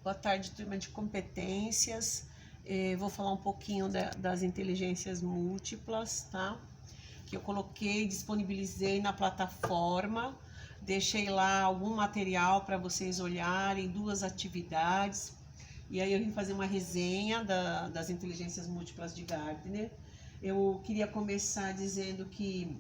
Boa tarde, turma de competências. Vou falar um pouquinho das inteligências múltiplas, tá? Que eu coloquei, disponibilizei na plataforma, deixei lá algum material para vocês olharem, 2 atividades. E aí eu vim fazer uma resenha das inteligências múltiplas de Gardner. Eu queria começar dizendo que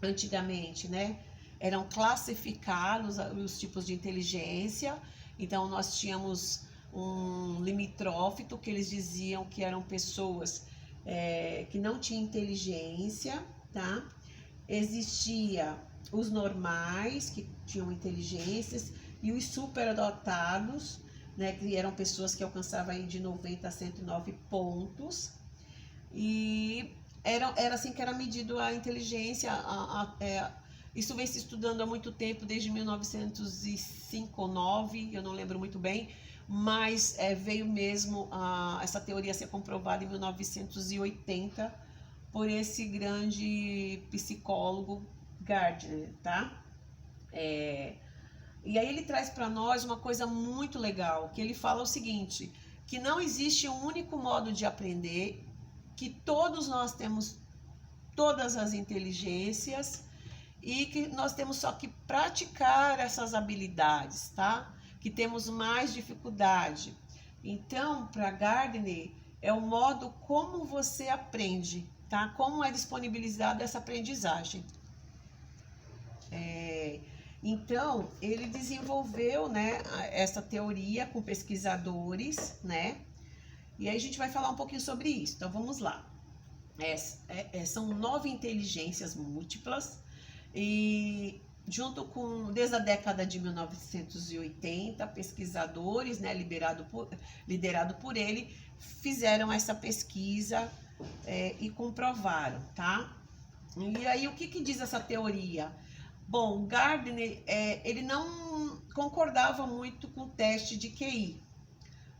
antigamente, né, eram classificados os tipos de inteligência. Então nós tínhamos um limitrófito, que eles diziam que eram pessoas que não tinham inteligência, tá? Existia os normais, que tinham inteligências, e os superdotados, né, que eram pessoas que alcançavam aí de 90 a 109 pontos. E era assim que era medido a inteligência. Isso vem se estudando há muito tempo, desde 1905 ou 9, eu não lembro muito bem, mas veio mesmo essa teoria a ser comprovada em 1980 por esse grande psicólogo Gardner, tá? E aí ele traz para nós uma coisa muito legal, que ele fala o seguinte, que não existe um único modo de aprender, que todos nós temos todas as inteligências e que nós temos só que praticar essas habilidades, tá? Que temos mais dificuldade. Então, para Gardner, é o modo como você aprende, tá? Como é disponibilizada essa aprendizagem. Então, ele desenvolveu, né, essa teoria com pesquisadores, né? E aí a gente vai falar um pouquinho sobre isso. Então, vamos lá. São 9 inteligências múltiplas e desde a década de 1980, pesquisadores, né, liderado por ele, fizeram essa pesquisa e comprovaram, tá? E aí o que diz essa teoria? Bom, Gardner, ele não concordava muito com o teste de QI,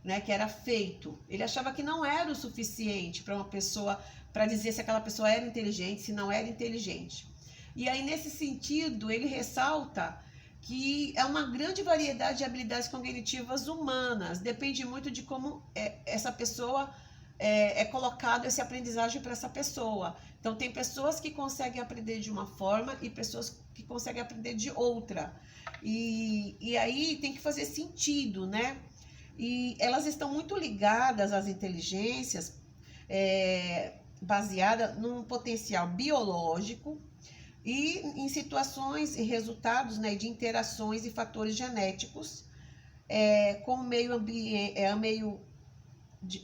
né, que era feito. Ele achava que não era o suficiente para uma pessoa, para dizer se aquela pessoa era inteligente, se não era inteligente. E aí, nesse sentido, ele ressalta que é uma grande variedade de habilidades cognitivas humanas, depende muito de como essa pessoa é colocado esse aprendizagem para essa pessoa. Então, tem pessoas que conseguem aprender de uma forma e pessoas que conseguem aprender de outra. E aí tem que fazer sentido, né? E elas estão muito ligadas às inteligências baseada num potencial biológico e em situações e resultados, né, de interações e fatores genéticos com o meio ambiente,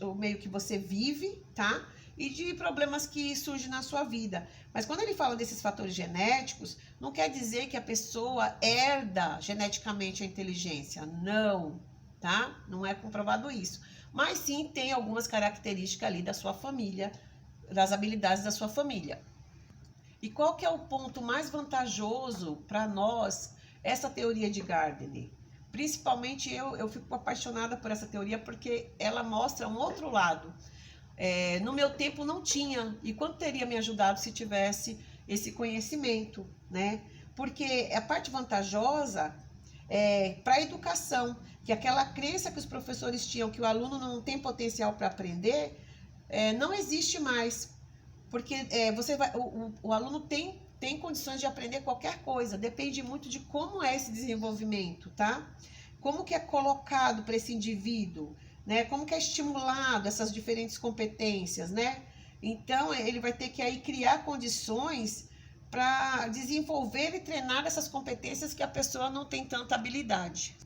o meio que você vive, tá? E de problemas que surgem na sua vida. Mas quando ele fala desses fatores genéticos, não quer dizer que a pessoa herda geneticamente a inteligência. Não, tá? Não é comprovado isso. Mas sim tem algumas características ali da sua família, das habilidades da sua família. E qual que é o ponto mais vantajoso para nós, essa teoria de Gardner? Principalmente eu fico apaixonada por essa teoria porque ela mostra um outro lado. No meu tempo não tinha, e quanto teria me ajudado se tivesse esse conhecimento, né? Porque a parte vantajosa para a educação, que aquela crença que os professores tinham que o aluno não tem potencial para aprender, não existe mais, porque o aluno tem condições de aprender qualquer coisa, depende muito de como é esse desenvolvimento, tá? Como que é colocado para esse indivíduo, né? Como que é estimulado essas diferentes competências, né? Então, ele vai ter que aí criar condições para desenvolver e treinar essas competências que a pessoa não tem tanta habilidade.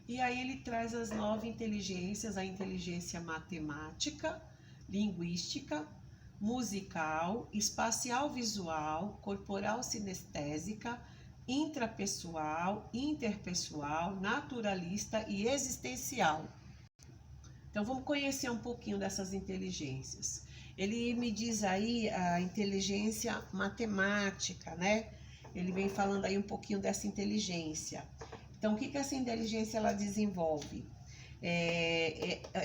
E aí ele traz as 9 inteligências, a inteligência matemática, linguística, musical, espacial visual, corporal sinestésica, intrapessoal, interpessoal, naturalista e existencial. Então vamos conhecer um pouquinho dessas inteligências. Ele me diz aí a inteligência matemática, né? Ele vem falando aí um pouquinho dessa inteligência. Então, o que essa inteligência ela desenvolve?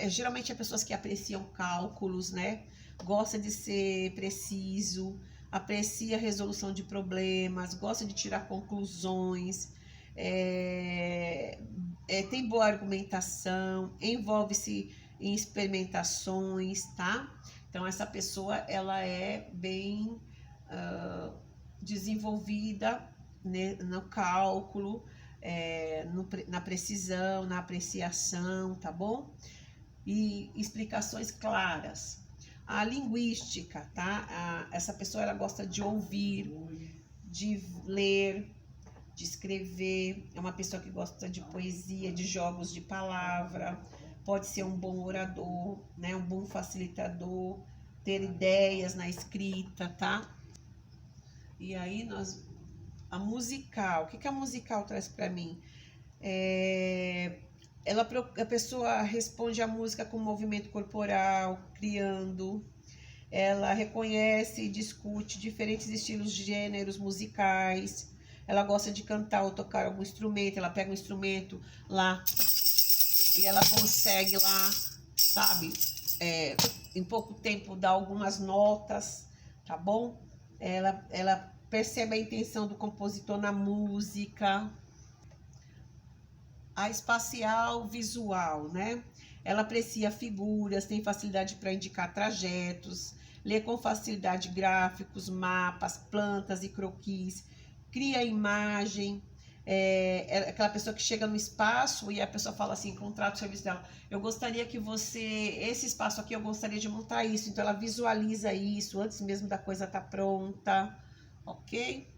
Geralmente é pessoas que apreciam cálculos, né? Gosta de ser preciso, aprecia a resolução de problemas, gosta de tirar conclusões, tem boa argumentação, envolve-se em experimentações, tá? Então, essa pessoa, ela é bem desenvolvida, né, no cálculo, na precisão, na apreciação, tá bom? E explicações claras. A linguística, tá? Essa pessoa, ela gosta de ouvir, de ler, de escrever, é uma pessoa que gosta de poesia, de jogos de palavra, pode ser um bom orador, né, um bom facilitador, ter ideias na escrita, tá? E aí a musical, o que a musical traz para mim? A pessoa responde à música com movimento corporal, criando. Ela reconhece e discute diferentes estilos de gêneros musicais. Ela gosta de cantar ou tocar algum instrumento. Ela pega um instrumento lá e ela consegue lá, sabe, em pouco tempo dar algumas notas, tá bom? Ela percebe a intenção do compositor na música. A espacial visual, né? Ela aprecia figuras, tem facilidade para indicar trajetos, lê com facilidade gráficos, mapas, plantas e croquis, cria imagem. É aquela pessoa que chega no espaço e a pessoa fala assim, contrata o serviço dela, eu gostaria que esse espaço aqui, eu gostaria de montar isso. Então, ela visualiza isso antes mesmo da coisa estar pronta, ok?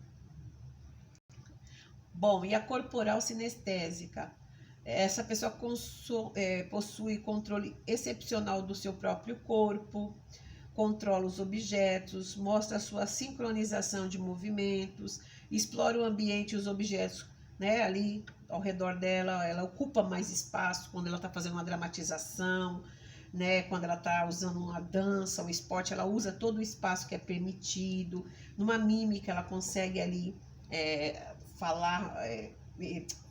Bom, e a corporal sinestésica? Essa pessoa possui controle excepcional do seu próprio corpo, controla os objetos, mostra a sua sincronização de movimentos, explora o ambiente e os objetos, né, ali ao redor dela. Ela ocupa mais espaço quando ela está fazendo uma dramatização, né, quando ela está usando uma dança, um esporte, ela usa todo o espaço que é permitido. Numa mímica, ela consegue ali falar,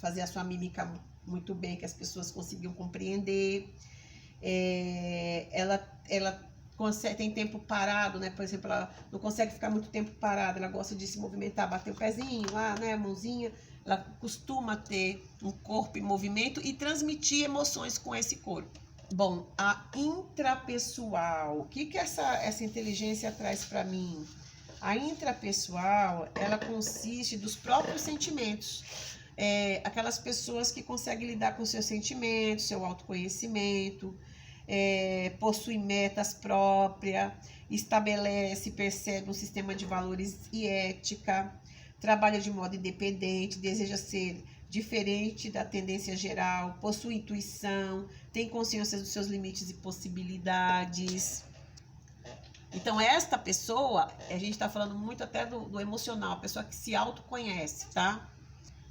fazer a sua mímica muito bem, que as pessoas conseguiam compreender. Ela tem tempo parado, né? Por exemplo, ela não consegue ficar muito tempo parada, ela gosta de se movimentar, bater o pezinho lá, né? A mãozinha. Ela costuma ter um corpo em movimento e transmitir emoções com esse corpo. Bom, a intrapessoal, o que essa inteligência traz para mim? A intrapessoal, ela consiste dos próprios sentimentos. Aquelas pessoas que conseguem lidar com seus sentimentos, seu autoconhecimento, possui metas próprias, estabelece, persegue um sistema de valores e ética, trabalha de modo independente, deseja ser diferente da tendência geral, possui intuição, tem consciência dos seus limites e possibilidades. Então, esta pessoa, a gente está falando muito até do emocional, a pessoa que se autoconhece, tá?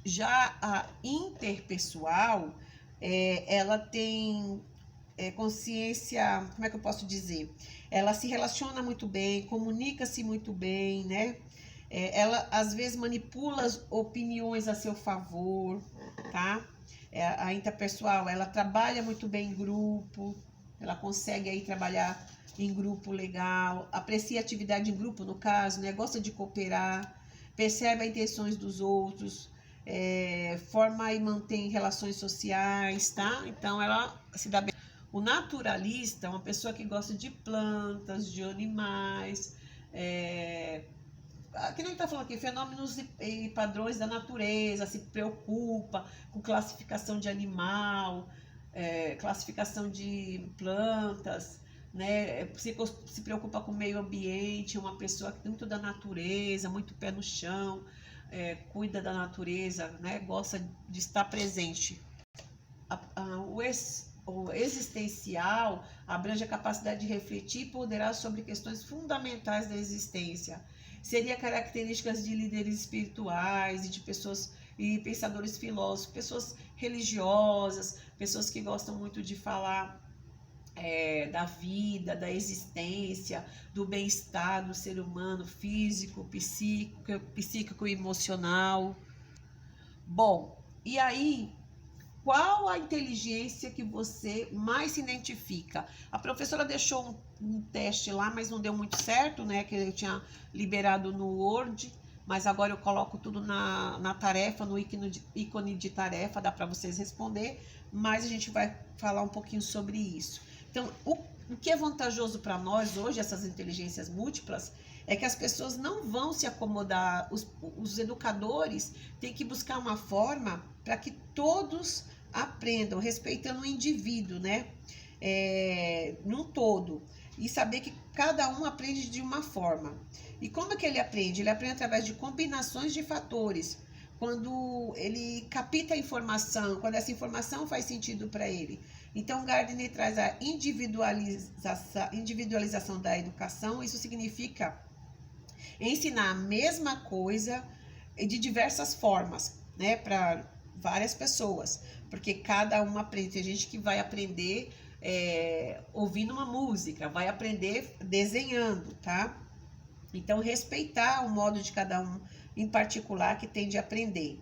Já a interpessoal, ela tem consciência, como é que eu posso dizer? Ela se relaciona muito bem, comunica-se muito bem, né? Ela, às vezes, manipula as opiniões a seu favor, tá? A interpessoal, ela trabalha muito bem em grupo, ela consegue aí trabalhar em grupo legal, aprecia a atividade em grupo, no caso, né? Gosta de cooperar, percebe as intenções dos outros, forma e mantém relações sociais, tá? Então, ela se dá bem. O naturalista é uma pessoa que gosta de plantas, de animais, que nem está falando aqui, fenômenos e padrões da natureza, se preocupa com classificação de animal, classificação de plantas, né? Se preocupa com o meio ambiente, uma pessoa que tem muito da natureza, muito pé no chão, cuida da natureza, né? Gosta de estar presente. O existencial abrange a capacidade de refletir e ponderar sobre questões fundamentais da existência. Seria características de líderes espirituais e de pessoas e pensadores filósofos, pessoas religiosas, pessoas que gostam muito de falar da vida, da existência, do bem-estar do ser humano, físico, psíquico e emocional. Bom, e aí, qual a inteligência que você mais se identifica? A professora deixou um teste lá, mas não deu muito certo, né? Que eu tinha liberado no Word, mas agora eu coloco tudo na tarefa, no ícone de tarefa, dá para vocês responder, mas a gente vai falar um pouquinho sobre isso. Então, o que é vantajoso para nós hoje, essas inteligências múltiplas, é que as pessoas não vão se acomodar, os educadores têm que buscar uma forma para que todos aprendam, respeitando o indivíduo, né? Num todo. E saber que cada um aprende de uma forma. E como é que ele aprende? Ele aprende através de combinações de fatores. Quando ele capta a informação, quando essa informação faz sentido para ele. Então, Gardner traz a individualização da educação. Isso significa ensinar a mesma coisa de diversas formas, né, para várias pessoas, porque cada um aprende. Tem gente que vai aprender ouvindo uma música, vai aprender desenhando, tá? Então, respeitar o modo de cada um em particular que tem de aprender.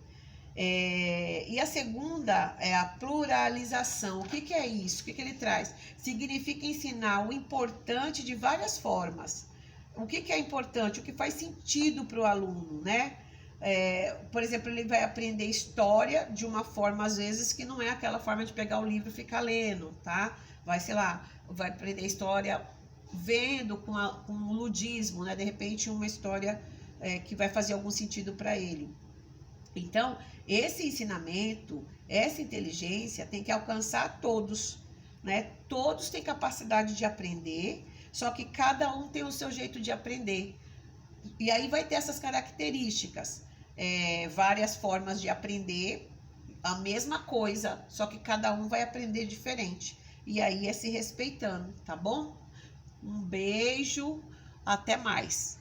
E a segunda é a pluralização. O que é isso? O que ele traz? Significa ensinar o importante de várias formas. O que é importante? O que faz sentido para o aluno, né? Por exemplo, ele vai aprender história de uma forma, às vezes, que não é aquela forma de pegar o livro e ficar lendo, tá? Vai, sei lá, vai aprender história vendo com o ludismo, né? De repente, uma história que vai fazer algum sentido para ele. Então, esse ensinamento, essa inteligência tem que alcançar todos, né? Todos têm capacidade de aprender, só que cada um tem o seu jeito de aprender. E aí vai ter essas características, várias formas de aprender a mesma coisa, só que cada um vai aprender diferente. E aí é se respeitando, tá bom? Um beijo, até mais.